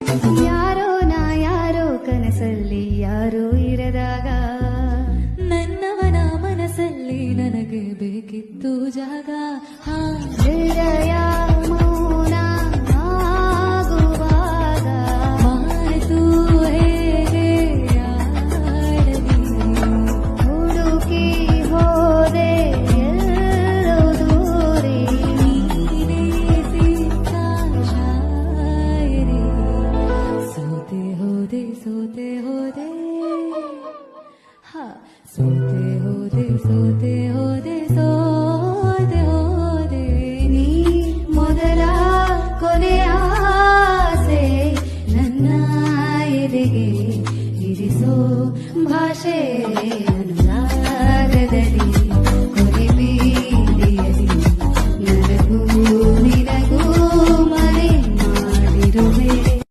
ಯಾರೋ ನಾ ಯಾರೋ ಕನಸಲ್ಲಿ ಯಾರೋ ಇರದಾಗ ನನ್ನವನ ಮನಸ್ಸಲ್ಲಿ ನನಗೆ ಬೇಕಿತ್ತು ಜಾಗ. ಹೃದಯ